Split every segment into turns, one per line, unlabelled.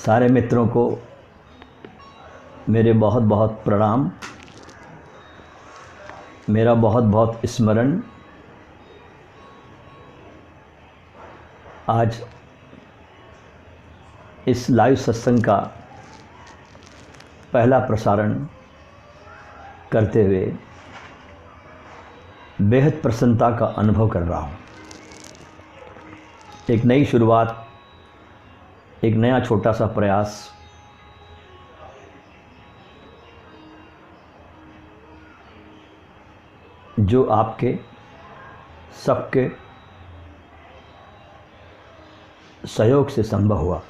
सारे मित्रों को मेरे बहुत बहुत प्रणाम, मेरा बहुत बहुत स्मरण। आज इस लाइव सत्संग का पहला प्रसारण करते हुए बेहद प्रसन्नता का अनुभव कर रहा हूँ। एक नई शुरुआत, एक नया छोटा सा प्रयास। जो आपके सबके सहयोग से संभव हुआ।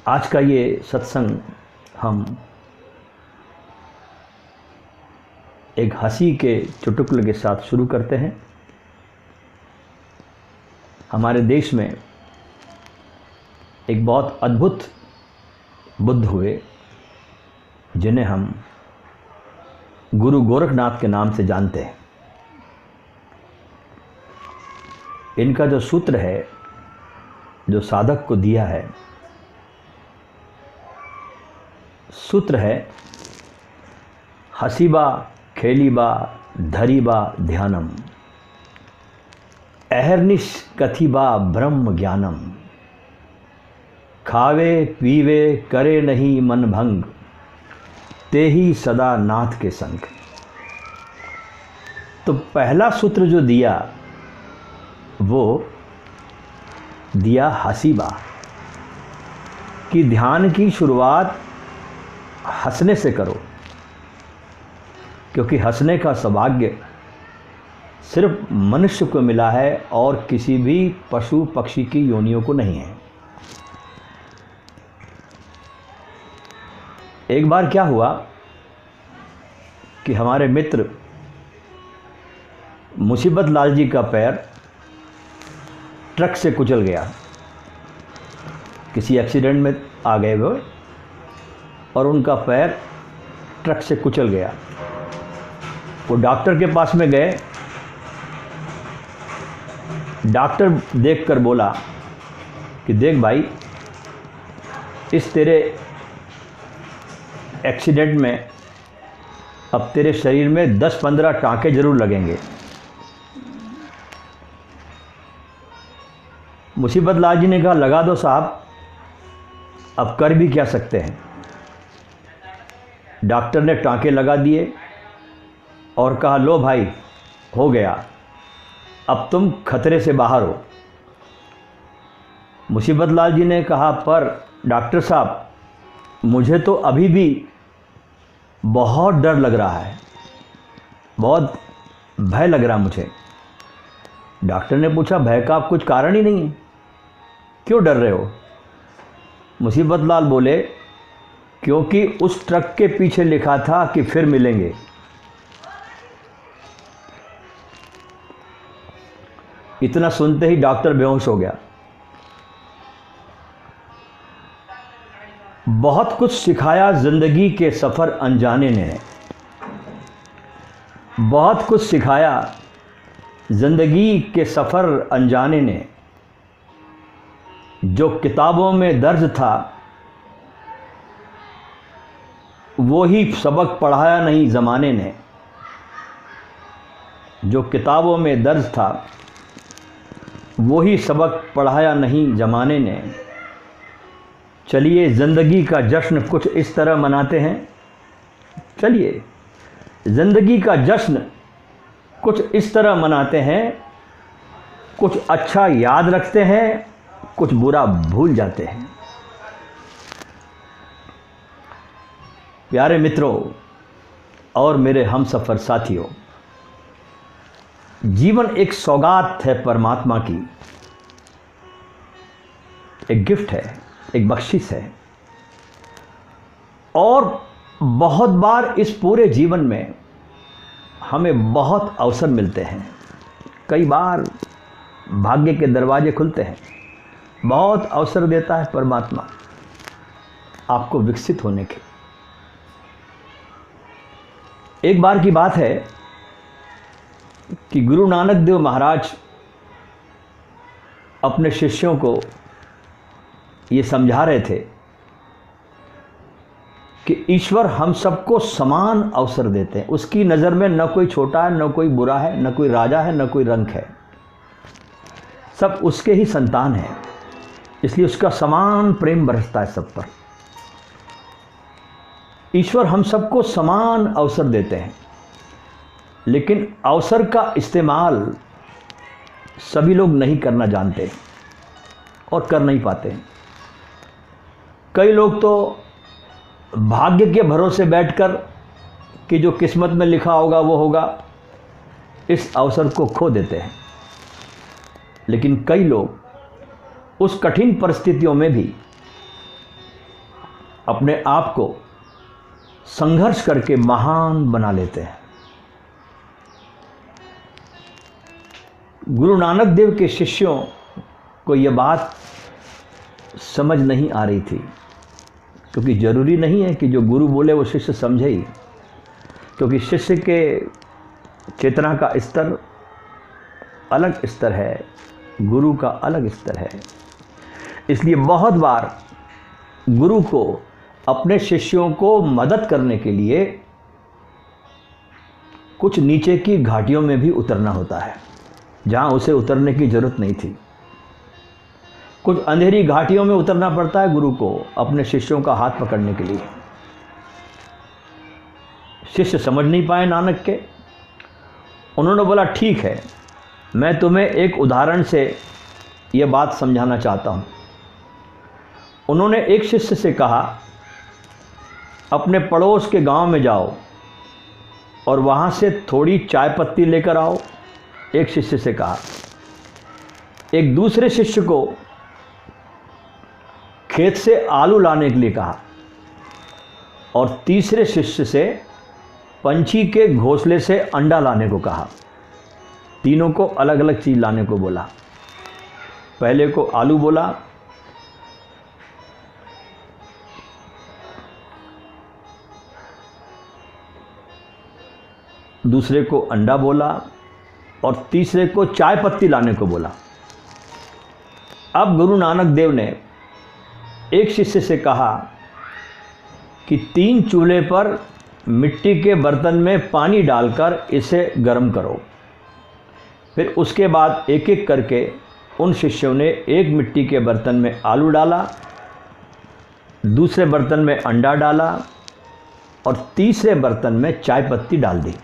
आज का ये सत्संग हम एक हंसी के चुटकुले के साथ शुरू करते हैं। हमारे देश में एक बहुत अद्भुत बुद्ध हुए, जिन्हें हम गुरु गोरखनाथ के नाम से जानते हैं। इनका जो सूत्र है, जो साधक को दिया है, सूत्र है हसीबा खेलीबा धरीबा ध्यानम, अहर्निश कथिबा ब्रह्म ज्ञानम, खावे पीवे करे नहीं मन भंग, ते ही सदा नाथ के संग। तो पहला सूत्र जो दिया वो दिया हसीबा, कि ध्यान की शुरुआत हंसने से करो, क्योंकि हंसने का सौभाग्य सिर्फ मनुष्य को मिला है और किसी भी पशु पक्षी की योनियों को नहीं है। एक बार क्या हुआ कि हमारे मित्र मुसीबत लाल जी का पैर ट्रक से कुचल गया। किसी एक्सीडेंट में आ गए वो और उनका पैर ट्रक से कुचल गया। वो डॉक्टर के पास में गए। डॉक्टर देखकर बोला कि देख भाई, इस तेरे एक्सीडेंट में अब तेरे शरीर में 10-15 टाँके जरूर लगेंगे। मुसीबत लाल जी ने कहा लगा दो साहब, अब कर भी क्या सकते हैं। डॉक्टर ने टाँके लगा दिए और कहा लो भाई, हो गया, अब तुम खतरे से बाहर हो। मुसीबत लाल जी ने कहा पर डॉक्टर साहब, मुझे तो अभी भी बहुत डर लग रहा है, बहुत भय लग रहा मुझे। डॉक्टर ने पूछा भय का कुछ कारण ही नहीं है, क्यों डर रहे हो। मुसीबत लाल बोले क्योंकि उस ट्रक के पीछे लिखा था कि फिर मिलेंगे। इतना सुनते ही डॉक्टर बेहोश हो गया। बहुत कुछ सिखाया जिंदगी के सफ़र अनजाने ने, बहुत कुछ सिखाया जिंदगी के सफ़र अनजाने ने, जो किताबों में दर्ज था वो ही सबक पढ़ाया नहीं ज़माने ने। जो किताबों में दर्ज था वही सबक पढ़ाया नहीं ज़माने ने। चलिए ज़िंदगी का जश्न कुछ इस तरह मनाते हैं। चलिए ज़िंदगी का जश्न कुछ इस तरह मनाते हैं। कुछ अच्छा याद रखते हैं, कुछ बुरा भूल जाते हैं। प्यारे मित्रों और मेरे हमसफ़र साथियों, जीवन एक सौगात है परमात्मा की, एक गिफ्ट है, एक बख्शिश है। और बहुत बार इस पूरे जीवन में हमें बहुत अवसर मिलते हैं। कई बार भाग्य के दरवाजे खुलते हैं, बहुत अवसर देता है परमात्मा आपको विकसित होने के। एक बार की बात है कि गुरु नानक देव महाराज अपने शिष्यों को ये समझा रहे थे कि ईश्वर हम सबको समान अवसर देते हैं। उसकी नज़र में न कोई छोटा है, न कोई बुरा है, न कोई राजा है, न कोई रंक है, सब उसके ही संतान हैं। इसलिए उसका समान प्रेम बरसता है सब पर। ईश्वर हम सबको समान अवसर देते हैं, लेकिन अवसर का इस्तेमाल सभी लोग नहीं करना जानते और कर नहीं पाते। कई लोग तो भाग्य के भरोसे बैठकर कि जो किस्मत में लिखा होगा वो होगा, इस अवसर को खो देते हैं। लेकिन कई लोग उस कठिन परिस्थितियों में भी अपने आप को संघर्ष करके महान बना लेते हैं। गुरु नानक देव के शिष्यों को यह बात समझ नहीं आ रही थी, क्योंकि ज़रूरी नहीं है कि जो गुरु बोले वो शिष्य समझे ही, क्योंकि शिष्य के चेतना का स्तर अलग स्तर है, गुरु का अलग स्तर है। इसलिए बहुत बार गुरु को अपने शिष्यों को मदद करने के लिए कुछ नीचे की घाटियों में भी उतरना होता है, जहाँ उसे उतरने की ज़रूरत नहीं थी। कुछ अंधेरी घाटियों में उतरना पड़ता है गुरु को अपने शिष्यों का हाथ पकड़ने के लिए। शिष्य समझ नहीं पाए नानक के। उन्होंने बोला, ठीक है, मैं तुम्हें एक उदाहरण से ये बात समझाना चाहता हूँ। उन्होंने एक शिष्य से कहा, अपने पड़ोस के गांव में जाओ और वहाँ से थोड़ी चाय पत्ती लेकर आओ। एक शिष्य से कहा। एक दूसरे शिष्य को खेत से आलू लाने के लिए कहा और तीसरे शिष्य से पंछी के घोंसले से अंडा लाने को कहा। तीनों को अलग अलग चीज़ लाने को बोला। पहले को आलू बोला, दूसरे को अंडा बोला और तीसरे को चाय पत्ती लाने को बोला। अब गुरु नानक देव ने एक शिष्य से कहा कि 3 चूल्हे पर मिट्टी के बर्तन में पानी डालकर इसे गर्म करो। फिर उसके बाद एक एक करके उन शिष्यों ने एक मिट्टी के बर्तन में आलू डाला, दूसरे बर्तन में अंडा डाला और तीसरे बर्तन में चाय पत्ती डाल दी।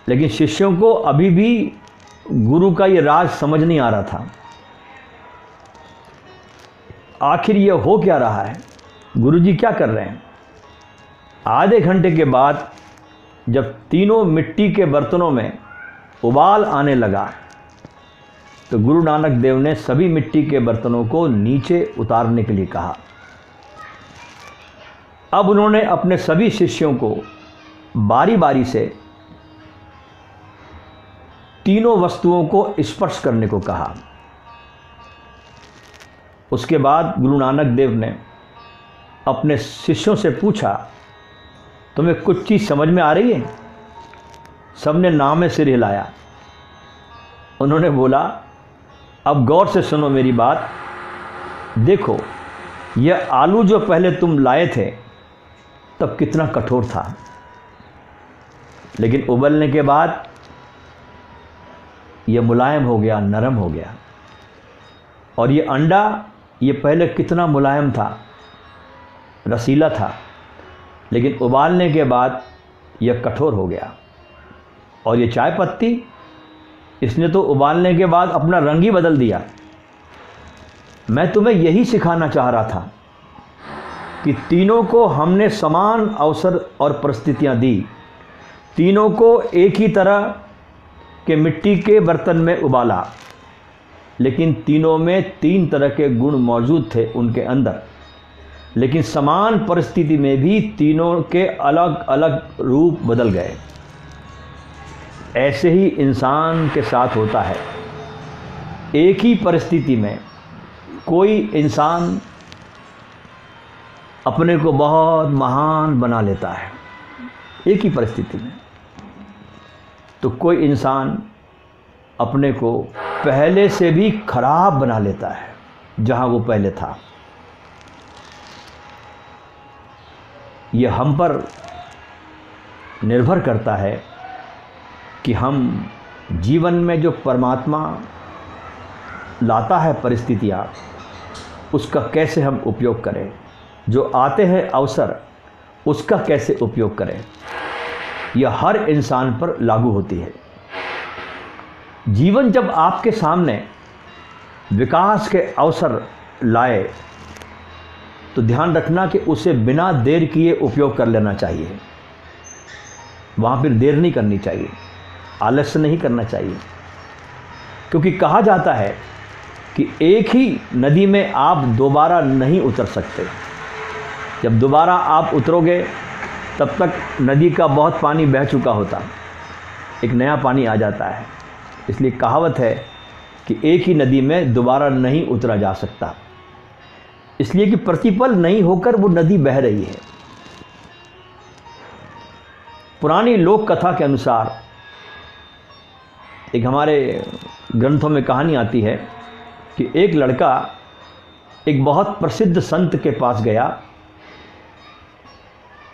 लेकिन शिष्यों को अभी भी गुरु का ये राज समझ नहीं आ रहा था। आखिर ये हो क्या रहा है, गुरुजी क्या कर रहे हैं। आधे घंटे के बाद जब तीनों मिट्टी के बर्तनों में उबाल आने लगा तो गुरु नानक देव ने सभी मिट्टी के बर्तनों को नीचे उतारने के लिए कहा। अब उन्होंने अपने सभी शिष्यों को बारी बारी से तीनों वस्तुओं को स्पर्श करने को कहा। उसके बाद गुरु नानक देव ने अपने शिष्यों से पूछा, तुम्हें कुछ चीज़ समझ में आ रही है? सबने नाम में सिर हिलाया। उन्होंने बोला, अब गौर से सुनो मेरी बात। देखो, यह आलू जो पहले तुम लाए थे तब कितना कठोर था, लेकिन उबलने के बाद यह मुलायम हो गया, नरम हो गया। और ये अंडा, ये पहले कितना मुलायम था, रसीला था, लेकिन उबालने के बाद यह कठोर हो गया। और ये चाय पत्ती, इसने तो उबालने के बाद अपना रंग ही बदल दिया। मैं तुम्हें यही सिखाना चाह रहा था कि तीनों को हमने समान अवसर और परिस्थितियां दी। तीनों को एक ही तरह के मिट्टी के बर्तन में उबाला, लेकिन तीनों में 3 तरह के गुण मौजूद थे उनके अंदर। लेकिन समान परिस्थिति में भी तीनों के अलग अलग रूप बदल गए। ऐसे ही इंसान के साथ होता है। एक ही परिस्थिति में कोई इंसान अपने को बहुत महान बना लेता है, एक ही परिस्थिति में, तो कोई इंसान अपने को पहले से भी खराब बना लेता है जहां वो पहले था। यह हम पर निर्भर करता है कि हम जीवन में जो परमात्मा लाता है परिस्थितियाँ, उसका कैसे हम उपयोग करें। जो आते हैं अवसर, उसका कैसे उपयोग करें, यह हर इंसान पर लागू होती है। जीवन जब आपके सामने विकास के अवसर लाए तो ध्यान रखना कि उसे बिना देर किए उपयोग कर लेना चाहिए। वहाँ फिर देर नहीं करनी चाहिए, आलस्य नहीं करना चाहिए, क्योंकि कहा जाता है कि एक ही नदी में आप दोबारा नहीं उतर सकते। जब दोबारा आप उतरोगे तब तक नदी का बहुत पानी बह चुका होता, एक नया पानी आ जाता है। इसलिए कहावत है कि एक ही नदी में दोबारा नहीं उतरा जा सकता, इसलिए कि प्रतिपल नहीं होकर वो नदी बह रही है। पुरानी लोक कथा के अनुसार एक हमारे ग्रंथों में कहानी आती है कि एक लड़का एक बहुत प्रसिद्ध संत के पास गया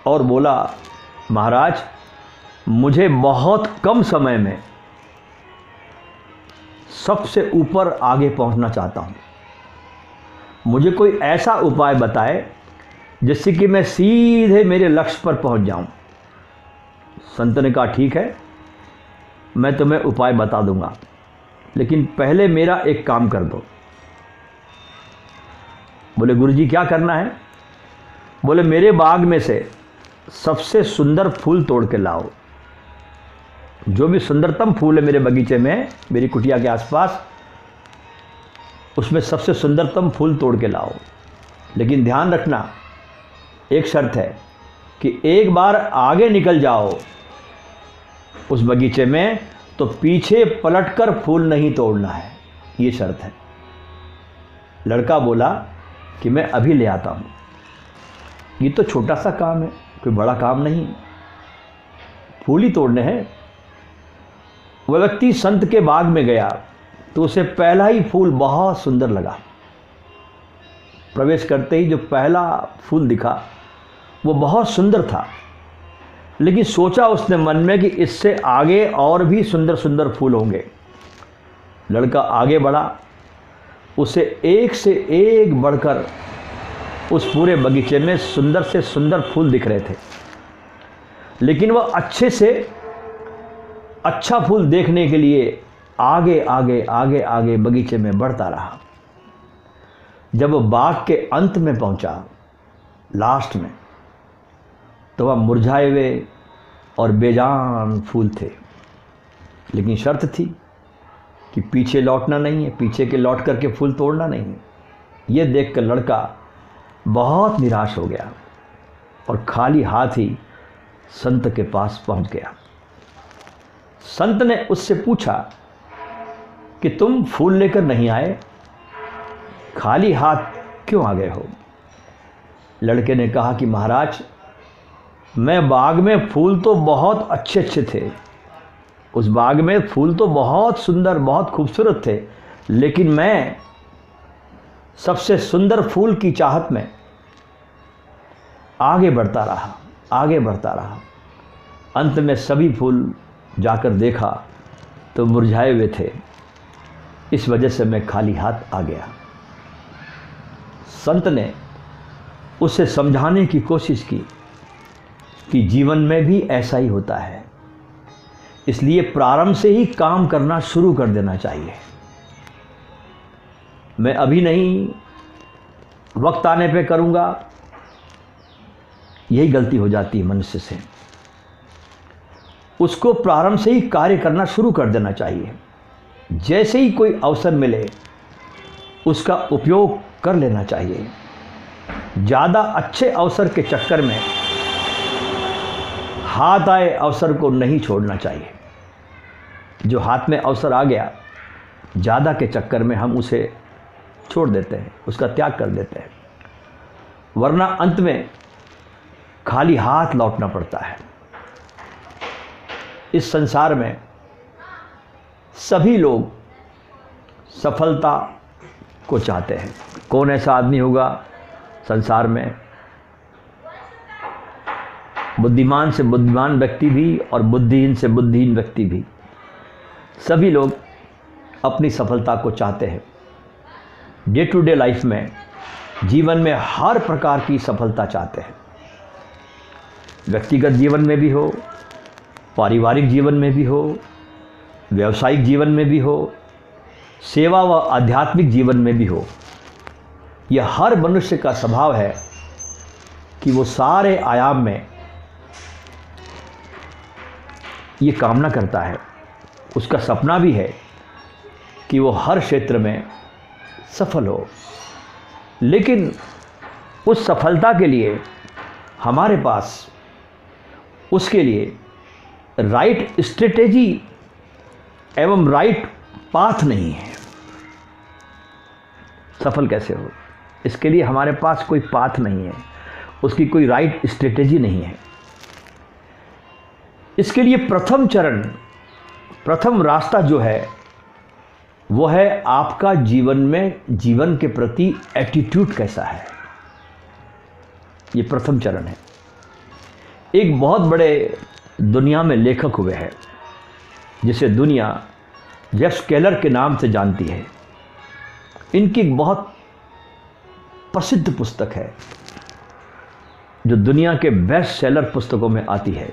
और बोला, महाराज, मुझे बहुत कम समय में सबसे ऊपर आगे पहुंचना चाहता हूं, मुझे कोई ऐसा उपाय बताए जिससे कि मैं सीधे मेरे लक्ष्य पर पहुंच जाऊं। संत ने कहा, ठीक है, मैं तुम्हें उपाय बता दूंगा, लेकिन पहले मेरा एक काम कर दो। बोले, गुरुजी क्या करना है? बोले, मेरे बाग में से सबसे सुंदर फूल तोड़ के लाओ। जो भी सुंदरतम फूल है मेरे बगीचे में, मेरी कुटिया के आसपास, उसमें सबसे सुंदरतम फूल तोड़ के लाओ। लेकिन ध्यान रखना, एक शर्त है कि एक बार आगे निकल जाओ उस बगीचे में तो पीछे पलटकर फूल नहीं तोड़ना है, ये शर्त है। लड़का बोला कि मैं अभी ले आता हूँ। ये तो छोटा सा काम है, कोई बड़ा काम नहीं, फूल ही तोड़ने हैं। वह व्यक्ति संत के बाग में गया तो उसे पहला ही फूल बहुत सुंदर लगा। प्रवेश करते ही जो पहला फूल दिखा वो बहुत सुंदर था, लेकिन सोचा उसने मन में कि इससे आगे और भी सुंदर सुंदर फूल होंगे। लड़का आगे बढ़ा, उसे एक से एक बढ़कर उस पूरे बगीचे में सुंदर से सुंदर फूल दिख रहे थे, लेकिन वह अच्छे से अच्छा फूल देखने के लिए आगे आगे आगे आगे बगीचे में बढ़ता रहा। जब वह बाग के अंत में पहुंचा, लास्ट में, तो वह मुरझाए हुए और बेजान फूल थे। लेकिन शर्त थी कि पीछे लौटना नहीं है, पीछे के लौट करके फूल तोड़ना नहीं है। यह देखकर लड़का बहुत निराश हो गया और खाली हाथ ही संत के पास पहुंच गया। संत ने उससे पूछा कि तुम फूल लेकर नहीं आए, खाली हाथ क्यों आ गए हो? लड़के ने कहा कि महाराज, मैं बाग में फूल तो बहुत अच्छे अच्छे थे, उस बाग में फूल तो बहुत सुंदर बहुत खूबसूरत थे, लेकिन मैं सबसे सुंदर फूल की चाहत में आगे बढ़ता रहा, आगे बढ़ता रहा। अंत में सभी फूल जाकर देखा तो मुरझाए हुए थे, इस वजह से मैं खाली हाथ आ गया। संत ने उसे समझाने की कोशिश की कि जीवन में भी ऐसा ही होता है, इसलिए प्रारंभ से ही काम करना शुरू कर देना चाहिए। मैं अभी नहीं, वक्त आने पे करूंगा, यही गलती हो जाती है मनुष्य से। उसको प्रारंभ से ही कार्य करना शुरू कर देना चाहिए। जैसे ही कोई अवसर मिले उसका उपयोग कर लेना चाहिए। ज़्यादा अच्छे अवसर के चक्कर में हाथ आए अवसर को नहीं छोड़ना चाहिए। जो हाथ में अवसर आ गया, ज़्यादा के चक्कर में हम उसे छोड़ देते हैं, उसका त्याग कर देते हैं, वरना अंत में खाली हाथ लौटना पड़ता है। इस संसार में सभी लोग सफलता को चाहते हैं। कौन ऐसा आदमी होगा संसार में, बुद्धिमान से बुद्धिमान व्यक्ति भी और बुद्धिहीन से बुद्धिहीन व्यक्ति भी, सभी लोग अपनी सफलता को चाहते हैं। डे टू डे लाइफ में, जीवन में हर प्रकार की सफलता चाहते हैं। व्यक्तिगत जीवन में भी हो, पारिवारिक जीवन में भी हो, व्यावसायिक जीवन में भी हो, सेवा व आध्यात्मिक जीवन में भी हो। यह हर मनुष्य का स्वभाव है कि वो सारे आयाम में ये कामना करता है, उसका सपना भी है कि वो हर क्षेत्र में सफल हो। लेकिन उस सफलता के लिए हमारे पास उसके लिए राइट स्ट्रेटेजी एवं राइट पाथ नहीं है। सफल कैसे हो, इसके लिए हमारे पास कोई पाथ नहीं है, उसकी कोई राइट स्ट्रेटेजी नहीं है। इसके लिए प्रथम चरण, प्रथम रास्ता जो है वो है आपका जीवन में, जीवन के प्रति एटीट्यूड कैसा है, ये प्रथम चरण है। एक बहुत बड़े दुनिया में लेखक हुए हैं जिसे दुनिया जेफ केलर के नाम से जानती है। इनकी एक बहुत प्रसिद्ध पुस्तक है जो दुनिया के बेस्ट सेलर पुस्तकों में आती है।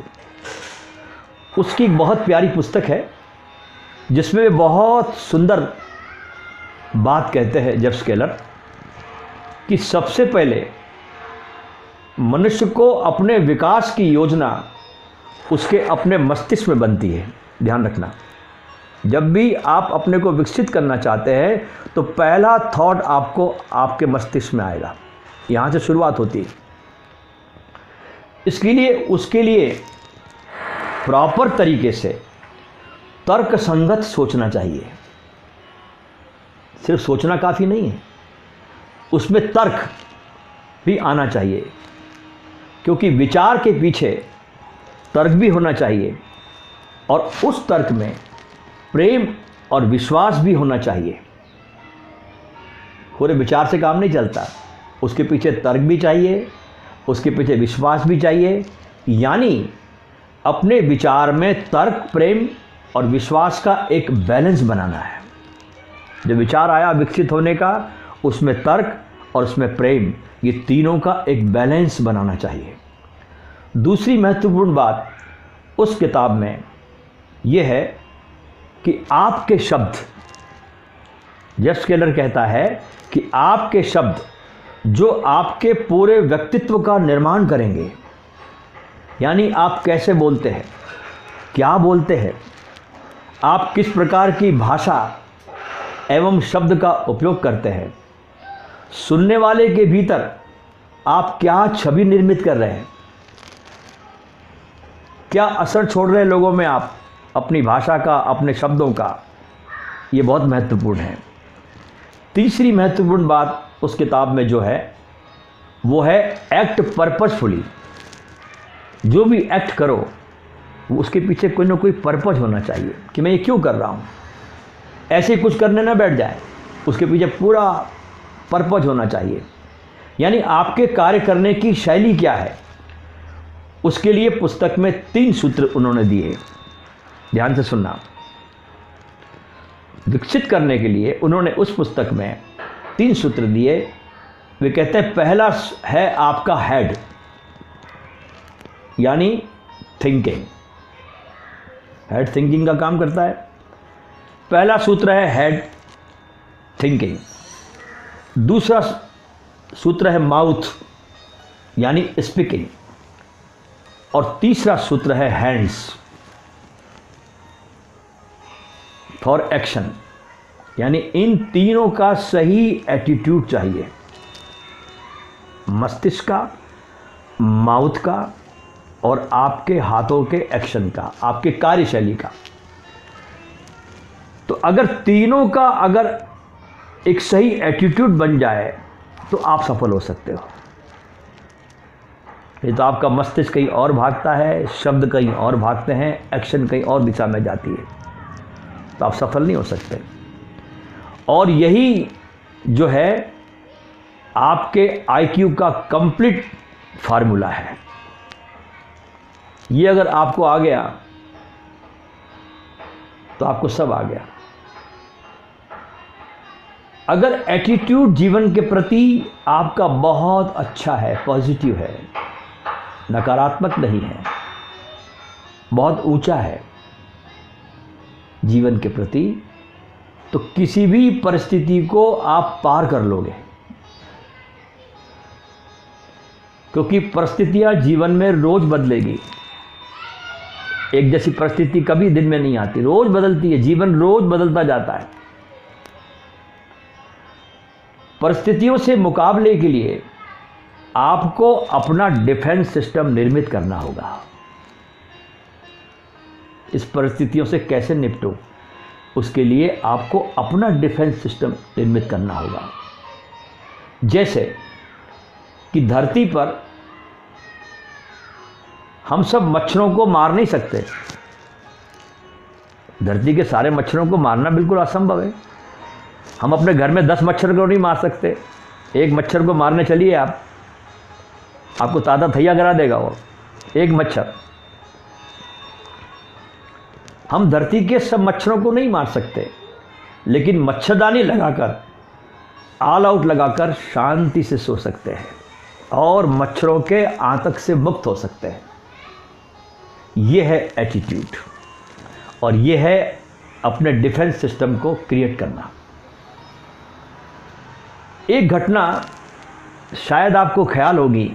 उसकी एक बहुत प्यारी पुस्तक है जिसमें वे बहुत सुंदर बात कहते हैं जेफ केलर कि सबसे पहले मनुष्य को अपने विकास की योजना उसके अपने मस्तिष्क में बनती है। ध्यान रखना, जब भी आप अपने को विकसित करना चाहते हैं तो पहला थॉट आपको आपके मस्तिष्क में आएगा, यहाँ से शुरुआत होती है। इसके लिए उसके लिए प्रॉपर तरीके से तर्क संगत सोचना चाहिए। सिर्फ सोचना काफ़ी नहीं है, उसमें तर्क भी आना चाहिए, क्योंकि विचार के पीछे तर्क भी होना चाहिए और उस तर्क में प्रेम और विश्वास भी होना चाहिए। पूरे विचार से काम नहीं चलता, उसके पीछे तर्क भी चाहिए, उसके पीछे विश्वास भी चाहिए। यानी अपने विचार में तर्क, प्रेम और विश्वास का एक बैलेंस बनाना है। जो विचार आया विकसित होने का, उसमें तर्क और उसमें प्रेम, ये तीनों का एक बैलेंस बनाना चाहिए। दूसरी महत्वपूर्ण बात उस किताब में यह है कि आपके शब्द, जेफ केलर कहता है कि आपके शब्द जो आपके पूरे व्यक्तित्व का निर्माण करेंगे। यानी आप कैसे बोलते हैं, क्या बोलते हैं, आप किस प्रकार की भाषा एवं शब्द का उपयोग करते हैं, सुनने वाले के भीतर आप क्या छवि निर्मित कर रहे हैं, क्या असर छोड़ रहे हैं लोगों में आप अपनी भाषा का, अपने शब्दों का, ये बहुत महत्वपूर्ण है। तीसरी महत्वपूर्ण बात उस किताब में जो है वो है एक्ट पर्पसफुली। जो भी एक्ट करो उसके पीछे कोई ना कोई पर्पस होना चाहिए कि मैं ये क्यों कर रहा हूँ। ऐसे ही कुछ करने ना बैठ जाए, उसके पीछे पूरा पर्पस होना चाहिए। यानी आपके कार्य करने की शैली क्या है, उसके लिए पुस्तक में 3 सूत्र उन्होंने दिए। ध्यान से सुनना। विकसित करने के लिए उन्होंने उस पुस्तक में 3 सूत्र दिए। वे कहते हैं पहला है आपका हेड, यानी थिंकिंग। हेड थिंकिंग का काम करता है। पहला सूत्र है हेड थिंकिंग। दूसरा सूत्र है माउथ, यानी स्पीकिंग। और तीसरा सूत्र है हैंड्स, फॉर एक्शन। यानी इन तीनों का सही एटीट्यूड चाहिए, मस्तिष्क का, माउथ का और आपके हाथों के एक्शन का, आपके कार्यशैली का। तो अगर तीनों का अगर एक सही एटीट्यूड बन जाए तो आप सफल हो सकते हो। ये तो आपका मस्तिष्क कहीं और भागता है, शब्द कहीं और भागते हैं, एक्शन कहीं और दिशा में जाती है, तो आप सफल नहीं हो सकते। और यही जो है आपके आईक्यू का कंप्लीट फार्मूला है। ये अगर आपको आ गया तो आपको सब आ गया। अगर एटीट्यूड जीवन के प्रति आपका बहुत अच्छा है, पॉजिटिव है, नकारात्मक नहीं है, बहुत ऊंचा है जीवन के प्रति, तो किसी भी परिस्थिति को आप पार कर लोगे। क्योंकि परिस्थितियां जीवन में रोज बदलेगी। एक जैसी परिस्थिति कभी दिन में नहीं आती, रोज बदलती है। जीवन रोज बदलता जाता है। परिस्थितियों से मुकाबले के लिए आपको अपना डिफेंस सिस्टम निर्मित करना होगा। इस परिस्थितियों से कैसे निपटो, उसके लिए आपको अपना डिफेंस सिस्टम निर्मित करना होगा। जैसे कि धरती पर हम सब मच्छरों को मार नहीं सकते। धरती के सारे मच्छरों को मारना बिल्कुल असंभव है। हम अपने घर में 10 मच्छर को नहीं मार सकते। एक मच्छर को मारने चलिए आप, आपको तादा थैया करा देगा वो एक मच्छर। हम धरती के सब मच्छरों को नहीं मार सकते, लेकिन मच्छरदानी लगाकर, ऑल आउट लगाकर शांति से सो सकते हैं और मच्छरों के आतंक से मुक्त हो सकते हैं। यह है एटीट्यूड, और यह है अपने डिफेंस सिस्टम को क्रिएट करना। एक घटना शायद आपको ख्याल होगी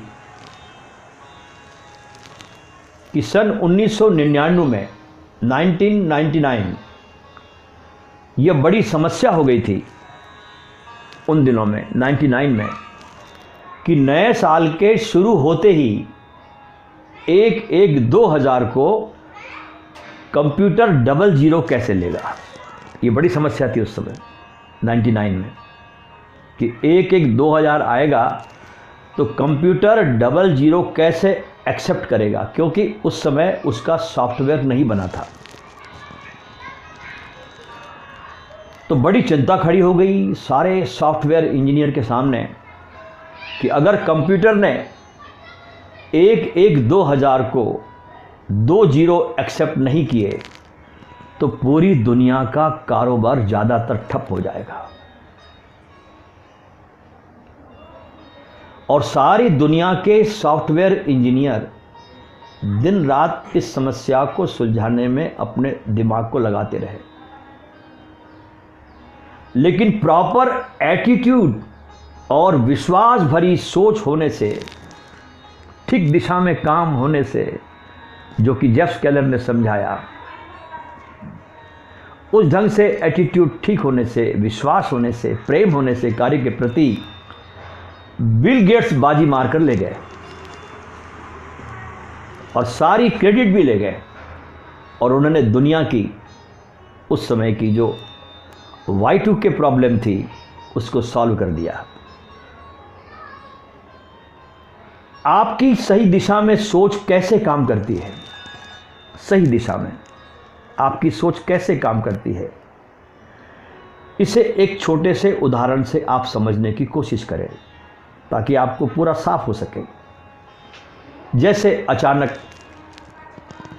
कि सन 1999 में 1999 यह बड़ी समस्या हो गई थी उन दिनों में, 99 में, कि नए साल के शुरू होते ही 1-1-2000 को कंप्यूटर 00 कैसे लेगा। ये बड़ी समस्या थी उस समय 99 में कि 1-1-2000 आएगा तो कंप्यूटर 00 कैसे एक्सेप्ट करेगा, क्योंकि उस समय उसका सॉफ्टवेयर नहीं बना था। तो बड़ी चिंता खड़ी हो गई सारे सॉफ्टवेयर इंजीनियर के सामने कि अगर कंप्यूटर ने 1-1-2000 को 20 एक्सेप्ट नहीं किए तो पूरी दुनिया का कारोबार ज़्यादातर ठप हो जाएगा। और सारी दुनिया के सॉफ्टवेयर इंजीनियर दिन रात इस समस्या को सुलझाने में अपने दिमाग को लगाते रहे, लेकिन प्रॉपर एटीट्यूड और विश्वास भरी सोच होने से, ठीक दिशा में काम होने से, जो कि जेफ स्केलर ने समझाया, उस ढंग से एटीट्यूड ठीक होने से, विश्वास होने से, प्रेम होने से कार्य के प्रति बिल गेट्स बाजी मारकर ले गए और सारी क्रेडिट भी ले गए, और उन्होंने दुनिया की उस समय की जो Y2K प्रॉब्लम थी उसको सॉल्व कर दिया। आपकी सही दिशा में सोच कैसे काम करती है, सही दिशा में आपकी सोच कैसे काम करती है, इसे एक छोटे से उदाहरण से आप समझने की कोशिश करें ताकि आपको पूरा साफ हो सके। जैसे अचानक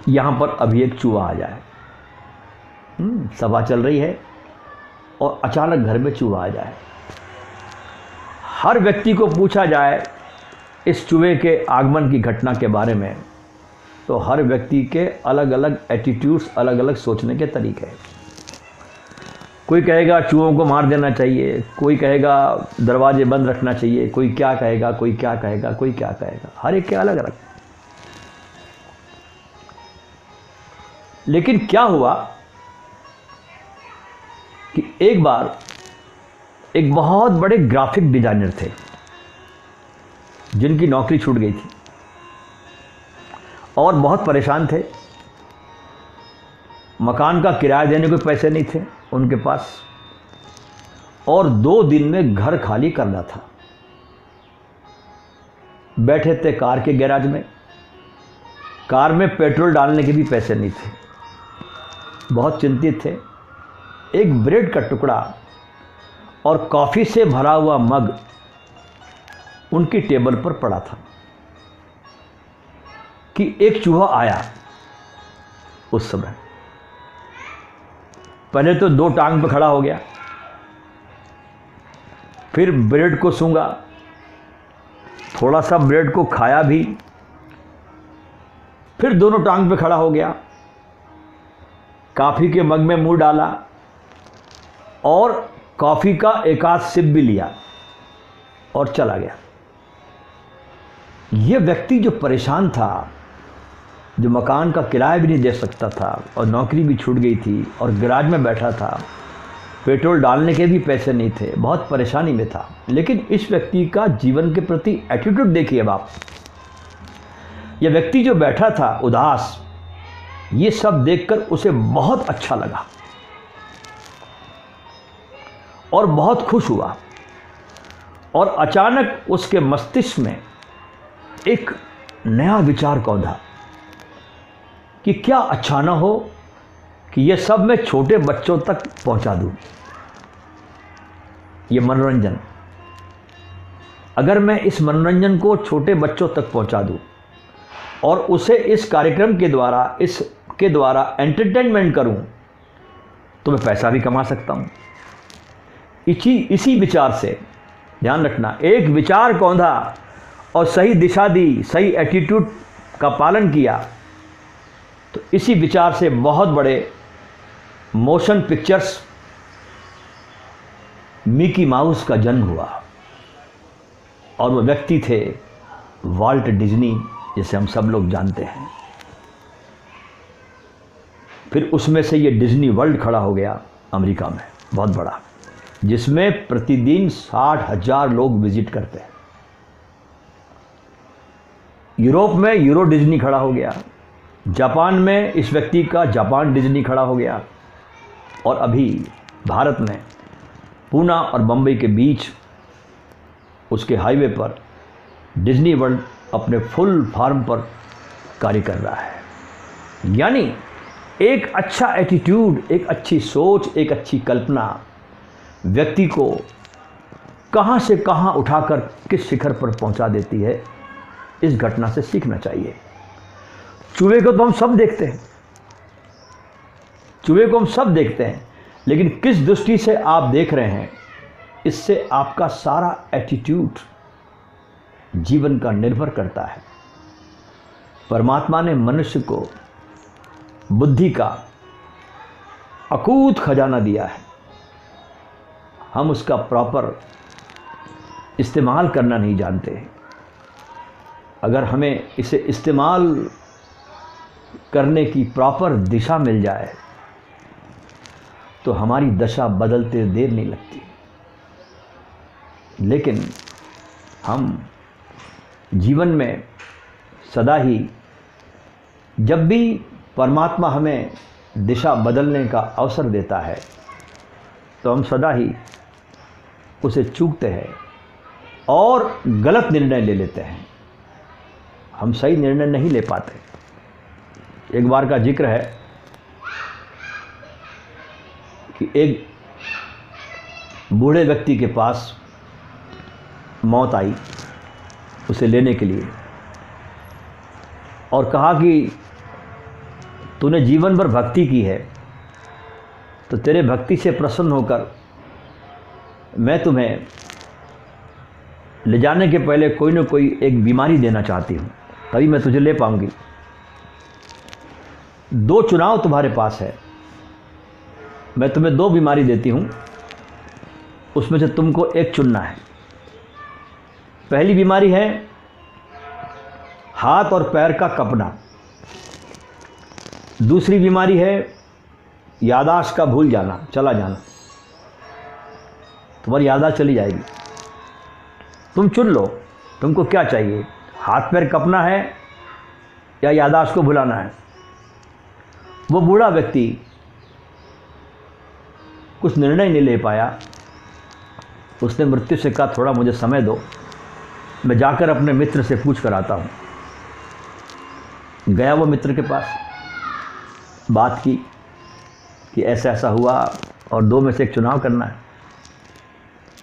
यहाँ पर अभी एक चूहा आ जाए, सभा चल रही है और अचानक घर में चूहा आ जाए। हर व्यक्ति को पूछा जाए इस चूहे के आगमन की घटना के बारे में, तो हर व्यक्ति के अलग अलग एटीट्यूड्स, अलग अलग सोचने के तरीके हैं। कोई कहेगा चूहों को मार देना चाहिए, कोई कहेगा दरवाजे बंद रखना चाहिए, कोई क्या कहेगा, कोई क्या कहेगा, कोई क्या कहेगा, हर एक के अलग अलग। लेकिन क्या हुआ कि एक बार एक बहुत बड़े ग्राफिक डिजाइनर थे जिनकी नौकरी छूट गई थी और बहुत परेशान थे। मकान का किराया देने को पैसे नहीं थे उनके पास, और 2 दिन में घर खाली करना था। बैठे थे कार के गैराज में, कार में पेट्रोल डालने के भी पैसे नहीं थे, बहुत चिंतित थे। एक ब्रेड का टुकड़ा और कॉफ़ी से भरा हुआ मग उनकी टेबल पर पड़ा था कि एक चूहा आया। उस समय पहले तो 2 टांग पे खड़ा हो गया, फिर ब्रेड को सूंघा, थोड़ा सा ब्रेड को खाया भी, फिर दोनों टांग पे खड़ा हो गया, कॉफ़ी के मग में मुंह डाला और कॉफ़ी का एक आध सिप भी लिया और चला गया। यह व्यक्ति जो परेशान था, जो मकान का किराया भी नहीं दे सकता था और नौकरी भी छूट गई थी और गैराज में बैठा था, पेट्रोल डालने के भी पैसे नहीं थे, बहुत परेशानी में था, लेकिन इस व्यक्ति का जीवन के प्रति एटीट्यूड देखिए अब आप। यह व्यक्ति जो बैठा था उदास, ये सब देखकर उसे बहुत अच्छा लगा और बहुत खुश हुआ और अचानक उसके मस्तिष्क में एक नया विचार कौंधा कि क्या अच्छा ना हो कि यह सब मैं छोटे बच्चों तक पहुंचा दूं। ये मनोरंजन, अगर मैं इस मनोरंजन को छोटे बच्चों तक पहुंचा दूं और उसे इस कार्यक्रम के द्वारा एंटरटेनमेंट करूं तो मैं पैसा भी कमा सकता हूं। इसी विचार से, ध्यान रखना, एक विचार कौंधा और सही दिशा दी, सही एटीट्यूड का पालन किया तो इसी विचार से बहुत बड़े मोशन पिक्चर्स मिकी माउस का जन्म हुआ और वो व्यक्ति थे वाल्ट डिज्नी, जिसे हम सब लोग जानते हैं। फिर उसमें से ये डिज्नी वर्ल्ड खड़ा हो गया अमेरिका में, बहुत बड़ा, जिसमें प्रतिदिन 60,000 लोग विजिट करते हैं। यूरोप में यूरो डिज्नी खड़ा हो गया, जापान में इस व्यक्ति का जापान डिज्नी खड़ा हो गया और अभी भारत में पूना और बम्बई के बीच उसके हाईवे पर डिज्नी वर्ल्ड अपने फुल फार्म पर कार्य कर रहा है। यानी एक अच्छा एटीट्यूड, एक अच्छी सोच, एक अच्छी कल्पना व्यक्ति को कहां से कहां उठाकर किस शिखर पर पहुंचा देती है। इस घटना से सीखना चाहिए। चूहे को तो हम सब देखते हैं, चूहे को हम सब देखते हैं, लेकिन किस दृष्टि से आप देख रहे हैं, इससे आपका सारा एटीट्यूड जीवन का निर्भर करता है। परमात्मा ने मनुष्य को बुद्धि का अकूत खजाना दिया है, हम उसका प्रॉपर इस्तेमाल करना नहीं जानते। अगर हमें इसे इस्तेमाल करने की प्रॉपर दिशा मिल जाए तो हमारी दशा बदलते देर नहीं लगती। लेकिन हम जीवन में सदा ही, जब भी परमात्मा हमें दिशा बदलने का अवसर देता है तो हम सदा ही उसे चूकते हैं और गलत निर्णय ले लेते हैं। हम सही निर्णय नहीं ले पाते। एक बार का जिक्र है कि एक बूढ़े व्यक्ति के पास मौत आई उसे लेने के लिए और कहा कि तूने जीवन भर भक्ति की है, तो तेरे भक्ति से प्रसन्न होकर मैं तुम्हें ले जाने के पहले कोई ना कोई एक बीमारी देना चाहती हूँ, तभी मैं तुझे ले पाऊंगी। 2 चुनाव तुम्हारे पास है, मैं तुम्हें 2 बीमारी देती हूँ, उसमें से तुमको एक चुनना है। पहली बीमारी है हाथ और पैर का कपना, दूसरी बीमारी है याददाश्त का भूल जाना, चला जाना। तुम्हारी याददाश्त चली जाएगी। तुम चुन लो, तुमको क्या चाहिए, हाथ पैर कपना है या याददाश्त को भुलाना है। वो बूढ़ा व्यक्ति कुछ निर्णय नहीं ले पाया। उसने मृत्यु से कहा थोड़ा मुझे समय दो, मैं जाकर अपने मित्र से पूछ कर आता हूँ। गया वो मित्र के पास, बात की कि ऐसा ऐसा हुआ और 2 में से एक चुनाव करना है।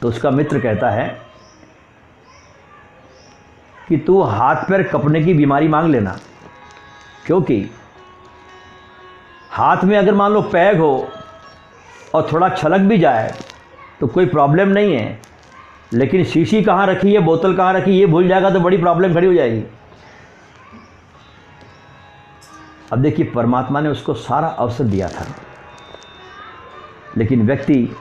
तो उसका मित्र कहता है कि तू हाथ पैर कपने की बीमारी मांग लेना, क्योंकि हाथ में अगर मान लो पैग हो और थोड़ा छलक भी जाए तो कोई प्रॉब्लम नहीं है, लेकिन शीशी कहाँ रखी है, बोतल कहाँ रखी, ये भूल जाएगा तो बड़ी प्रॉब्लम खड़ी हो जाएगी। अब देखिए, परमात्मा ने उसको सारा अवसर दिया था, लेकिन व्यक्ति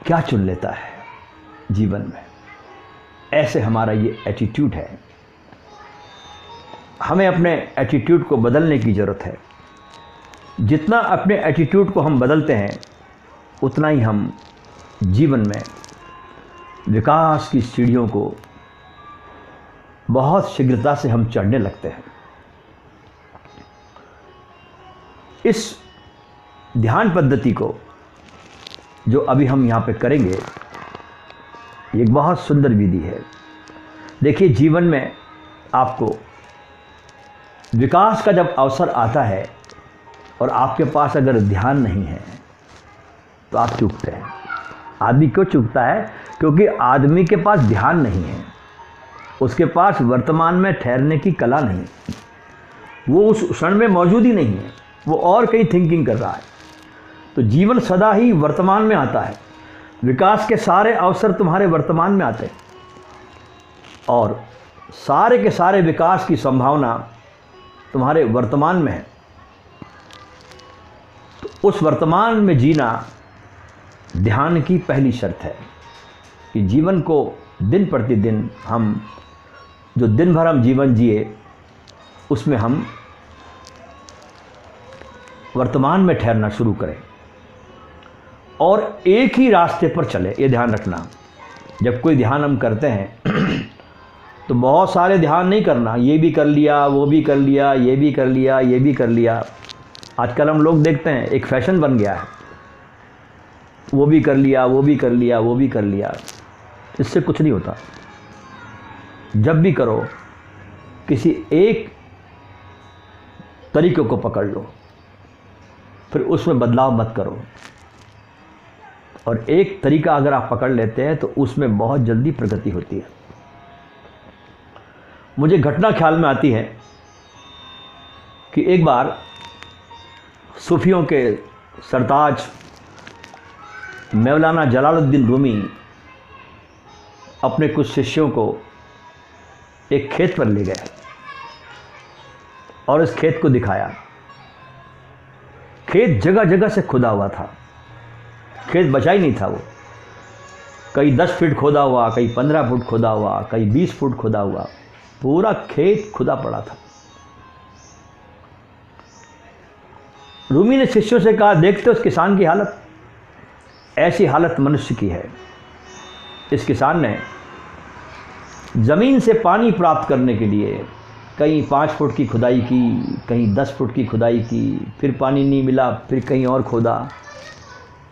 क्या चुन लेता है जीवन में। ऐसे हमारा ये एटीट्यूड है। हमें अपने एटीट्यूड को बदलने की ज़रूरत है। जितना अपने एटीट्यूड को हम बदलते हैं, उतना ही हम जीवन में विकास की सीढ़ियों को बहुत शीघ्रता से हम चढ़ने लगते हैं। इस ध्यान पद्धति को जो अभी हम यहाँ पे करेंगे, ये एक बहुत सुंदर विधि है। देखिए, जीवन में आपको विकास का जब अवसर आता है और आपके पास अगर ध्यान नहीं है तो आप चूकते हैं। आदमी क्यों चूकता है? क्योंकि आदमी के पास ध्यान नहीं है, उसके पास वर्तमान में ठहरने की कला नहीं, वो उस क्षण में मौजूद ही नहीं है, वो और कहीं थिंकिंग कर रहा है। तो जीवन सदा ही वर्तमान में आता है। विकास के सारे अवसर तुम्हारे वर्तमान में आते हैं और सारे के सारे विकास की संभावना तुम्हारे वर्तमान में है। तो उस वर्तमान में जीना ध्यान की पहली शर्त है कि जीवन को दिन प्रतिदिन हम जो दिन भर हम जीवन जिए, उसमें हम वर्तमान में ठहरना शुरू करें और एक ही रास्ते पर चले। ये ध्यान रखना, जब कोई ध्यान हम करते हैं तो बहुत सारे ध्यान नहीं करना, ये भी कर लिया, वो भी कर लिया, ये भी कर लिया, ये भी कर लिया। आजकल हम लोग देखते हैं एक फैशन बन गया है, वो भी कर लिया, वो भी कर लिया, वो भी कर लिया। इससे कुछ नहीं होता। जब भी करो, किसी एक तरीके को पकड़ लो, फिर उसमें बदलाव मत करो। और एक तरीका अगर आप पकड़ लेते हैं तो उसमें बहुत जल्दी प्रगति होती है। मुझे घटना ख्याल में आती है कि एक बार सूफियों के सरताज मौलाना जलालुद्दीन रूमी अपने कुछ शिष्यों को एक खेत पर ले गए और इस खेत को दिखाया। खेत जगह जगह से खुदा हुआ था, खेत बचा ही नहीं था। वो कहीं 10 फीट खोदा हुआ, कहीं 15 फुट खोदा हुआ, कहीं 20 फुट खोदा हुआ, पूरा खेत खुदा पड़ा था। रूमी ने शिष्यों से कहा, देखते हो उस किसान की हालत, ऐसी हालत मनुष्य की है। इस किसान ने ज़मीन से पानी प्राप्त करने के लिए कहीं 5 फुट की खुदाई की, कहीं 10 फुट की खुदाई की, फिर पानी नहीं मिला, फिर कहीं और खोदा,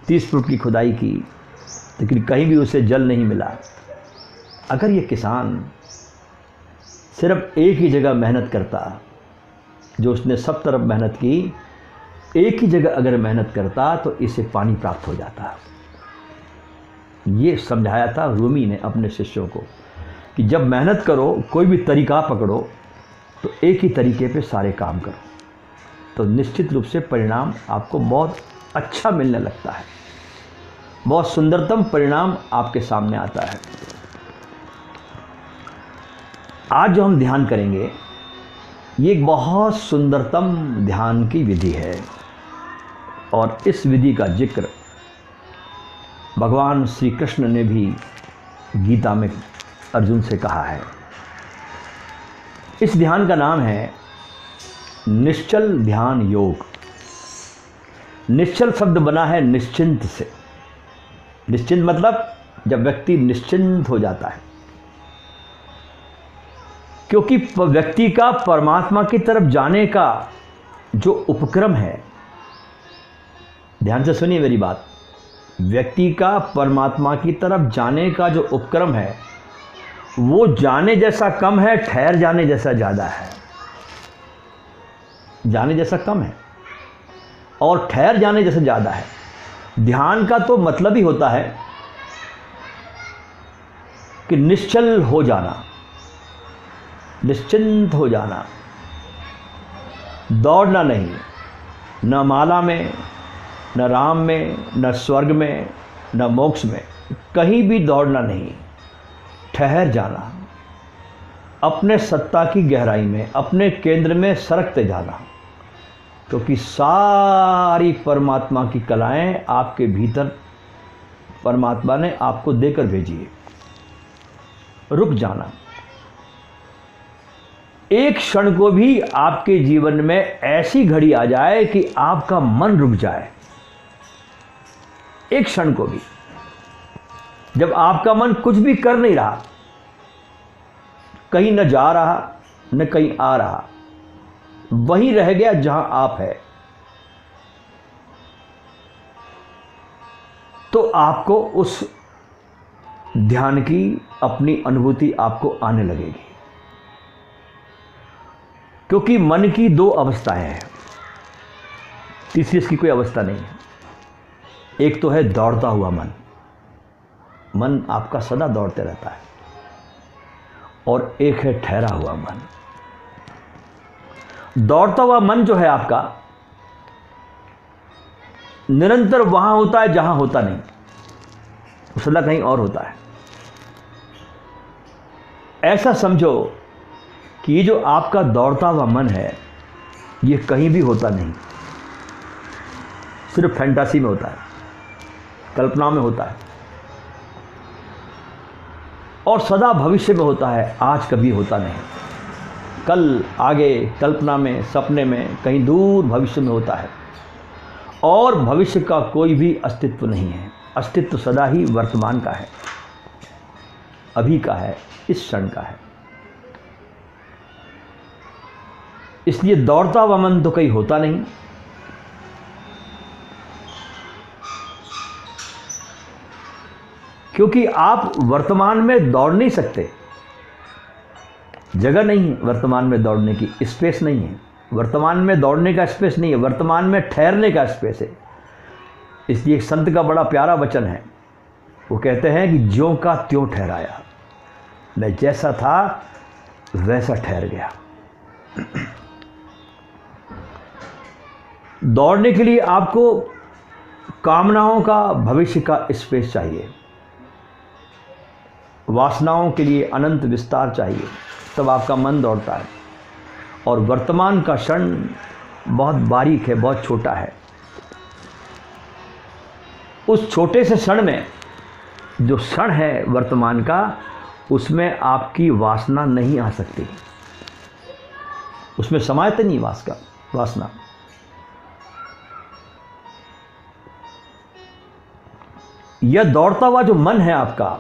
30 फुट की खुदाई की, लेकिन कहीं भी उसे जल नहीं मिला। अगर ये किसान सिर्फ एक ही जगह मेहनत करता, जो उसने सब तरफ मेहनत की, एक ही जगह अगर मेहनत करता तो इसे पानी प्राप्त हो जाता। ये समझाया था रूमी ने अपने शिष्यों को कि जब मेहनत करो, कोई भी तरीका पकड़ो, तो एक ही तरीके पे सारे काम करो, तो निश्चित रूप से परिणाम आपको बहुत अच्छा मिलने लगता है, बहुत सुंदरतम परिणाम आपके सामने आता है। आज जो हम ध्यान करेंगे, ये एक बहुत सुंदरतम ध्यान की विधि है और इस विधि का जिक्र भगवान श्री कृष्ण ने भी गीता में अर्जुन से कहा है। इस ध्यान का नाम है निश्चल ध्यान योग। निश्चल शब्द बना है निश्चिंत से। निश्चिंत मतलब जब व्यक्ति निश्चिंत हो जाता है, क्योंकि व्यक्ति का परमात्मा की तरफ जाने का जो उपक्रम है, ध्यान से सुनिए मेरी बात, व्यक्ति का परमात्मा की तरफ जाने का जो उपक्रम है, वो जाने जैसा कम है, ठहर जाने जैसा ज़्यादा है। जाने जैसा कम है और ठहर जाने जैसा ज़्यादा है। ध्यान का तो मतलब ही होता है कि निश्चल हो जाना, निश्चिंत हो जाना, दौड़ना नहीं, न माला में, न राम में, न स्वर्ग में, न मोक्ष में, कहीं भी दौड़ना नहीं, ठहर जाना, अपने सत्ता की गहराई में, अपने केंद्र में सरकते जाना, क्योंकि सारी परमात्मा की कलाएं आपके भीतर परमात्मा ने आपको देकर भेजी है। रुक जाना, एक क्षण को भी आपके जीवन में ऐसी घड़ी आ जाए कि आपका मन रुक जाए, एक क्षण को भी, जब आपका मन कुछ भी कर नहीं रहा, कहीं न जा रहा न कहीं आ रहा, वहीं रह गया जहां आप है, तो आपको उस ध्यान की अपनी अनुभूति आपको आने लगेगी। क्योंकि मन की दो अवस्थाएं हैं, तीसरी इसकी कोई अवस्था नहीं है। एक तो है दौड़ता हुआ मन, मन आपका सदा दौड़ते रहता है, और एक है ठहरा हुआ मन। दौड़ता हुआ मन जो है आपका, निरंतर वहां होता है जहां होता नहीं, वो सदा कहीं और होता है। ऐसा समझो कि ये जो आपका दौड़ता हुआ मन है, ये कहीं भी होता नहीं, सिर्फ फैंटासी में होता है, कल्पना में होता है, और सदा भविष्य में होता है, आज कभी होता नहीं। कल, आगे, कल्पना में, सपने में, कहीं दूर भविष्य में होता है, और भविष्य का कोई भी अस्तित्व नहीं है। अस्तित्व सदा ही वर्तमान का है, अभी का है, इस क्षण का है। इसलिए दौड़ता हुआ मन तो कहीं होता नहीं। क्योंकि आप वर्तमान में दौड़ नहीं सकते, जगह नहीं है वर्तमान में दौड़ने की, स्पेस नहीं है वर्तमान में, दौड़ने का स्पेस नहीं है वर्तमान में, ठहरने का स्पेस है। इसलिए एक संत का बड़ा प्यारा वचन है, वो कहते हैं कि ज्यों का त्यों ठहराया, मैं जैसा था वैसा ठहर गया। दौड़ने के लिए आपको कामनाओं का, भविष्य का स्पेस चाहिए, वासनाओं के लिए अनंत विस्तार चाहिए, तब आपका मन दौड़ता है। और वर्तमान का क्षण बहुत बारीक है, बहुत छोटा है। उस छोटे से क्षण में, जो क्षण है वर्तमान का, उसमें आपकी वासना नहीं आ सकती, उसमें समायत नहीं वासना। यह दौड़ता हुआ जो मन है आपका,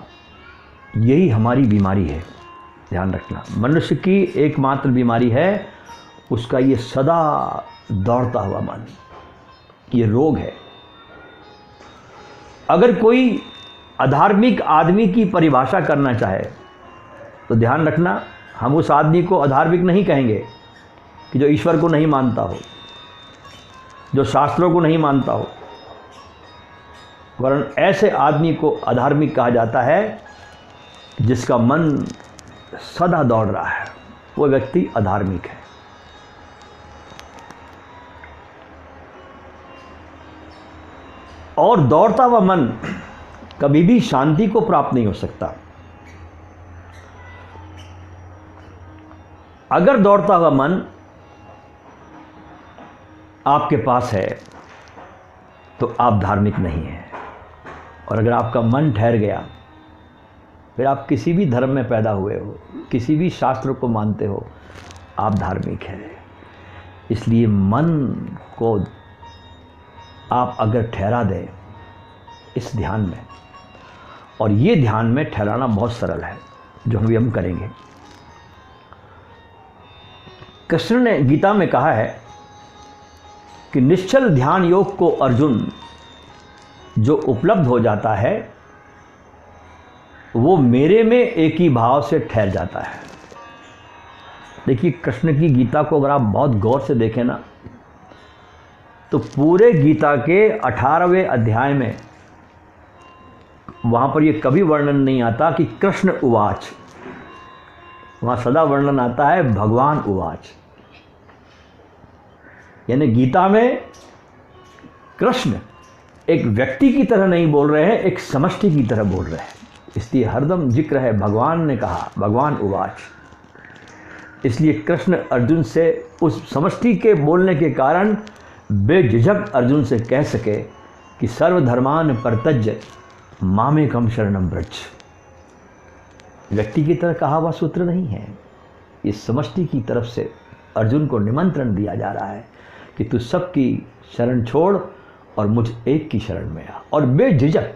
यही हमारी बीमारी है, ध्यान रखना। मनुष्य की एकमात्र बीमारी है उसका ये सदा दौड़ता हुआ मन, ये रोग है। अगर कोई अधार्मिक आदमी की परिभाषा करना चाहे तो ध्यान रखना, हम उस आदमी को अधार्मिक नहीं कहेंगे कि जो ईश्वर को नहीं मानता हो, जो शास्त्रों को नहीं मानता हो, वरन ऐसे आदमी को अधार्मिक कहा जाता है जिसका मन सदा दौड़ रहा है, वो व्यक्ति अधार्मिक है। और दौड़ता हुआ मन कभी भी शांति को प्राप्त नहीं हो सकता। अगर दौड़ता हुआ मन आपके पास है तो आप धार्मिक नहीं हैं, और अगर आपका मन ठहर गया, फिर आप किसी भी धर्म में पैदा हुए हो, किसी भी शास्त्र को मानते हो, आप धार्मिक हैं। इसलिए मन को आप अगर ठहरा दें इस ध्यान में, और ये ध्यान में ठहराना बहुत सरल है, जो हम करेंगे। कृष्ण ने गीता में कहा है कि निश्चल ध्यान योग को अर्जुन जो उपलब्ध हो जाता है, वो मेरे में एक ही भाव से ठहर जाता है। देखिए, कृष्ण की गीता को अगर आप बहुत गौर से देखें ना, तो पूरे गीता के 18वें अध्याय में वहाँ पर ये कभी वर्णन नहीं आता कि कृष्ण उवाच, वहाँ सदा वर्णन आता है भगवान उवाच। यानी गीता में कृष्ण एक व्यक्ति की तरह नहीं बोल रहे हैं, एक समष्टि की तरह बोल रहे हैं, इसलिए हरदम जिक्र है भगवान ने कहा, भगवान उवाच। इसलिए कृष्ण अर्जुन से उस समष्टि के बोलने के कारण बेझिझक अर्जुन से कह सके कि सर्वधर्मान परित्यज्य मामेकम शरणम व्रज। व्यक्ति की तरह कहा हुआ सूत्र नहीं है, इस समष्टि की तरफ से अर्जुन को निमंत्रण दिया जा रहा है कि तू सबकी शरण छोड़ और मुझ एक की शरण में आ। और बेझिझक,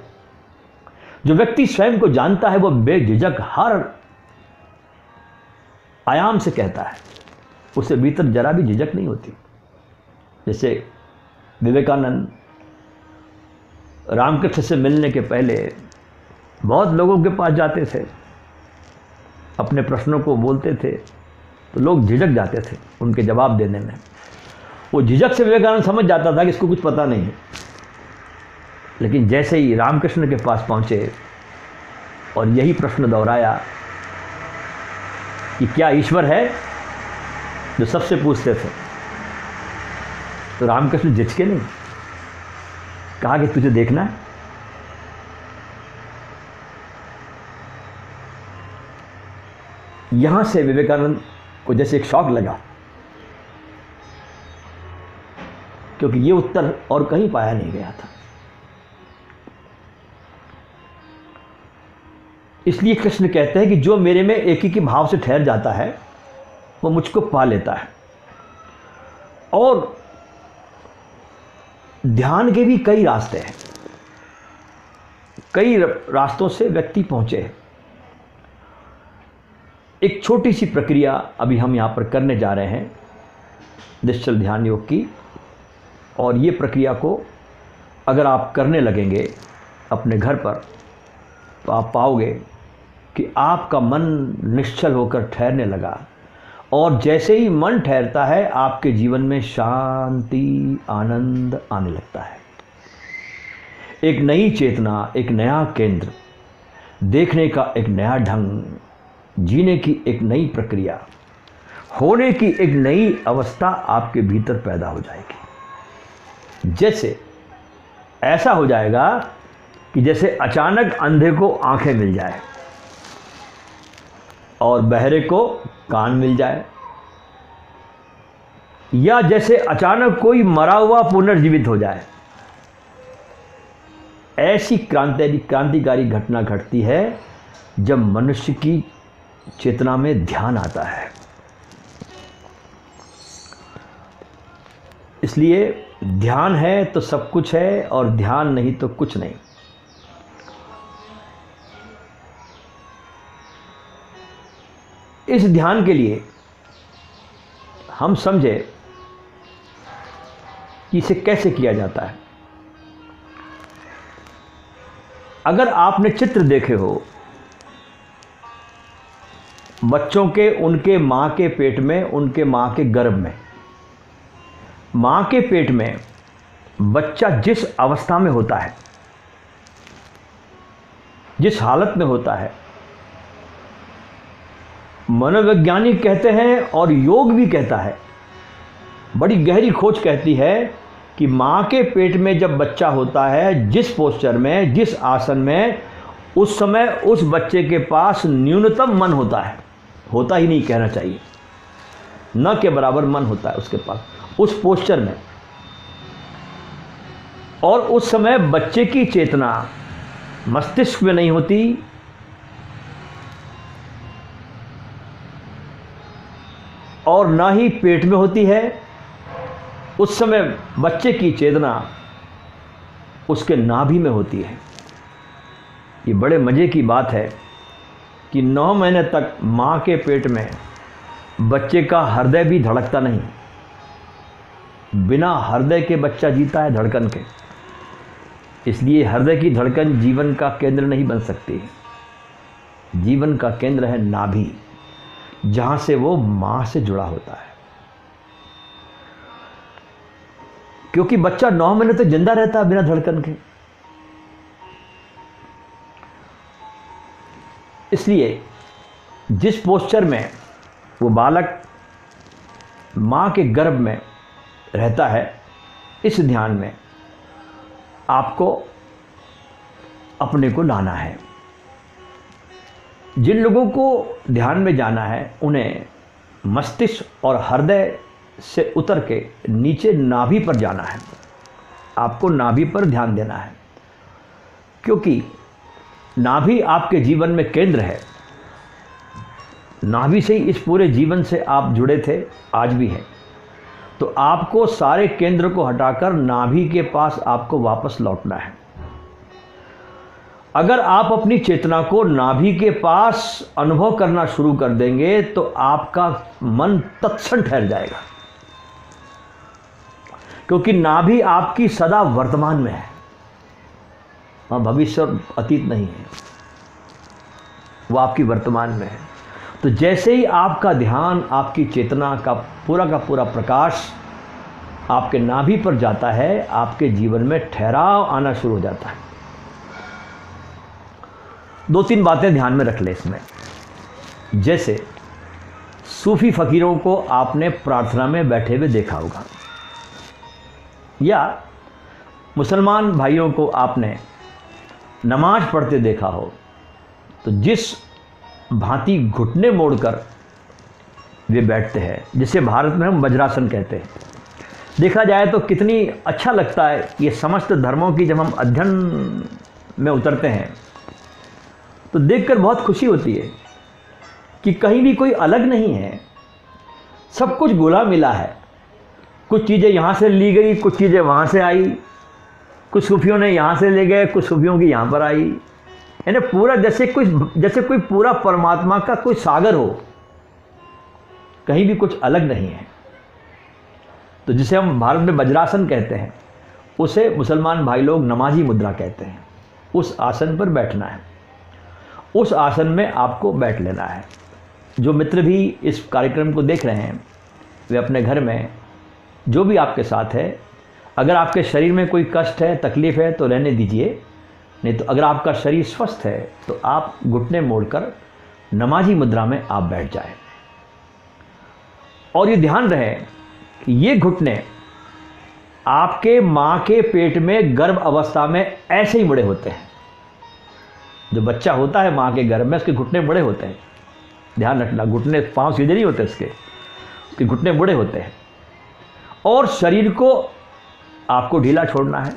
जो व्यक्ति स्वयं को जानता है वो बेझिझक हर आयाम से कहता है, उसे भीतर जरा भी झिझक नहीं होती। जैसे विवेकानंद रामकृष्ण से मिलने के पहले बहुत लोगों के पास जाते थे, अपने प्रश्नों को बोलते थे, तो लोग झिझक जाते थे उनके जवाब देने में। वो झिझक से विवेकानंद समझ जाता था कि इसको कुछ पता नहीं है। लेकिन जैसे ही रामकृष्ण के पास पहुँचे और यही प्रश्न दोहराया कि क्या ईश्वर है, जो सबसे पूछते थे, तो रामकृष्ण झिझके नहीं, कहा कि तुझे देखना है। यहां से विवेकानंद को जैसे एक शॉक लगा, क्योंकि ये उत्तर और कहीं पाया नहीं गया था। इसलिए कृष्ण कहते हैं कि जो मेरे में एकी के भाव से ठहर जाता है वो मुझको पा लेता है। और ध्यान के भी कई रास्ते हैं, कई रास्तों से व्यक्ति पहुंचे हैं। एक छोटी सी प्रक्रिया अभी हम यहाँ पर करने जा रहे हैं निश्चल ध्यान योग की, और ये प्रक्रिया को अगर आप करने लगेंगे अपने घर पर तो आप पाओगे कि आपका मन निश्चल होकर ठहरने लगा, और जैसे ही मन ठहरता है आपके जीवन में शांति, आनंद आने लगता है। एक नई चेतना, एक नया केंद्र, देखने का एक नया ढंग, जीने की एक नई प्रक्रिया, होने की एक नई अवस्था आपके भीतर पैदा हो जाएगी। जैसे ऐसा हो जाएगा कि जैसे अचानक अंधे को आंखें मिल जाए और बहरे को कान मिल जाए, या जैसे अचानक कोई मरा हुआ पुनर्जीवित हो जाए। ऐसी क्रांतिकारी घटना घटती है जब मनुष्य की चेतना में ध्यान आता है। इसलिए ध्यान है तो सब कुछ है, और ध्यान नहीं तो कुछ नहीं। इस ध्यान के लिए हम समझे कि इसे कैसे किया जाता है। अगर आपने चित्र देखे हो बच्चों के, उनके मां के पेट में, उनके मां के गर्भ में, मां के पेट में बच्चा जिस अवस्था में होता है, जिस हालत में होता है, मनोवैज्ञानिक कहते हैं और योग भी कहता है, बड़ी गहरी खोज कहती है कि मां के पेट में जब बच्चा होता है, जिस पोस्चर में, जिस आसन में, उस समय उस बच्चे के पास न्यूनतम मन होता है, होता ही नहीं कहना चाहिए, न के बराबर मन होता है उसके पास उस पोस्चर में। और उस समय बच्चे की चेतना मस्तिष्क में नहीं होती, और ना ही पेट में होती है। उस समय बच्चे की चेतना उसके नाभि में होती है। ये बड़े मज़े की बात है कि 9 महीने तक माँ के पेट में बच्चे का हृदय भी धड़कता नहीं। बिना हृदय के बच्चा जीता है, धड़कन के। इसलिए हृदय की धड़कन जीवन का केंद्र नहीं बन सकती। जीवन का केंद्र है नाभि, जहाँ से वो माँ से जुड़ा होता है। क्योंकि बच्चा 9 महीने तो जिंदा रहता है बिना धड़कन के। इसलिए जिस पोस्चर में वो बालक मां के गर्भ में रहता है, इस ध्यान में आपको अपने को लाना है। जिन लोगों को ध्यान में जाना है उन्हें मस्तिष्क और हृदय से उतर के नीचे नाभि पर जाना है। आपको नाभि पर ध्यान देना है, क्योंकि नाभि आपके जीवन में केंद्र है। नाभि से ही इस पूरे जीवन से आप जुड़े थे, आज भी हैं। तो आपको सारे केंद्र को हटाकर नाभि के पास आपको वापस लौटना है। अगर आप अपनी चेतना को नाभि के पास अनुभव करना शुरू कर देंगे तो आपका मन तत्क्षण ठहर जाएगा, क्योंकि नाभि आपकी सदा वर्तमान में है, वहाँ भविष्य और अतीत नहीं है, वो आपकी वर्तमान में है। तो जैसे ही आपका ध्यान, आपकी चेतना का पूरा प्रकाश आपके नाभि पर जाता है, आपके जीवन में ठहराव आना शुरू हो जाता है। 2-3 बातें ध्यान में रख ले इसमें। जैसे सूफी फकीरों को आपने प्रार्थना में बैठे हुए देखा होगा, या मुसलमान भाइयों को आपने नमाज पढ़ते देखा हो, तो जिस भांति घुटने मोड़कर वे बैठते हैं, जिसे भारत में हम वज्रासन कहते हैं, देखा जाए तो कितनी अच्छा लगता है। ये समस्त धर्मों की जब हम अध्ययन में उतरते हैं तो देखकर बहुत खुशी होती है कि कहीं भी कोई अलग नहीं है, सब कुछ घुला मिला है। कुछ चीज़ें यहाँ से ली गई, कुछ चीज़ें वहाँ से आई, कुछ सूफियों ने यहाँ से ले गए, कुछ सूफियों की यहाँ पर आई। यानी पूरा जैसे कोई पूरा परमात्मा का कोई सागर हो, कहीं भी कुछ अलग नहीं है। तो जिसे हम भारत में वज्रासन कहते हैं, उसे मुसलमान भाई लोग नमाजी मुद्रा कहते हैं। उस आसन पर बैठना है, उस आसन में आपको बैठ लेना है। जो मित्र भी इस कार्यक्रम को देख रहे हैं, वे अपने घर में जो भी आपके साथ है, अगर आपके शरीर में कोई कष्ट है, तकलीफ़ है तो रहने दीजिए, नहीं तो अगर आपका शरीर स्वस्थ है तो आप घुटने मोड़कर नमाजी मुद्रा में आप बैठ जाएं। और ये ध्यान रहे कि ये घुटने आपके माँ के पेट में गर्भ अवस्था में ऐसे ही बड़े होते हैं। जो बच्चा होता है माँ के गर्भ में, उसके घुटने बड़े होते हैं। ध्यान रखना, घुटने पाँव सीधे नहीं होते, उसके घुटने बड़े होते हैं। और शरीर को आपको ढीला छोड़ना है,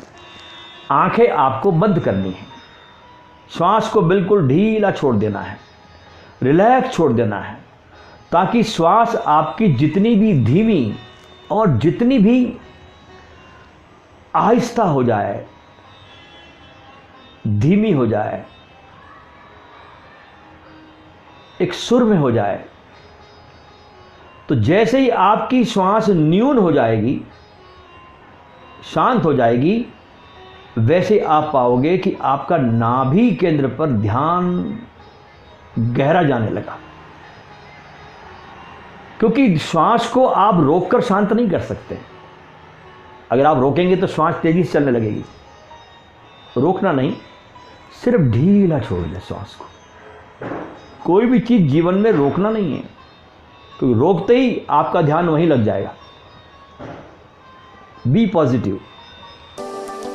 आंखें आपको बंद करनी है, श्वास को बिल्कुल ढीला छोड़ देना है, रिलैक्स छोड़ देना है, ताकि श्वास आपकी जितनी भी धीमी और जितनी भी आहिस्ता हो जाए, धीमी हो जाए, एक सुर में हो जाए। तो जैसे ही आपकी श्वास न्यून हो जाएगी, शांत हो जाएगी, वैसे आप पाओगे कि आपका नाभि केंद्र पर ध्यान गहरा जाने लगा। क्योंकि श्वास को आप रोककर शांत नहीं कर सकते। अगर आप रोकेंगे तो श्वास तेजी से चलने लगेगी। रोकना नहीं, सिर्फ ढीला छोड़ दे श्वास को। कोई भी चीज़ जीवन में रोकना नहीं है, क्योंकि रोकते ही आपका ध्यान वहीं लग जाएगा। Be positive.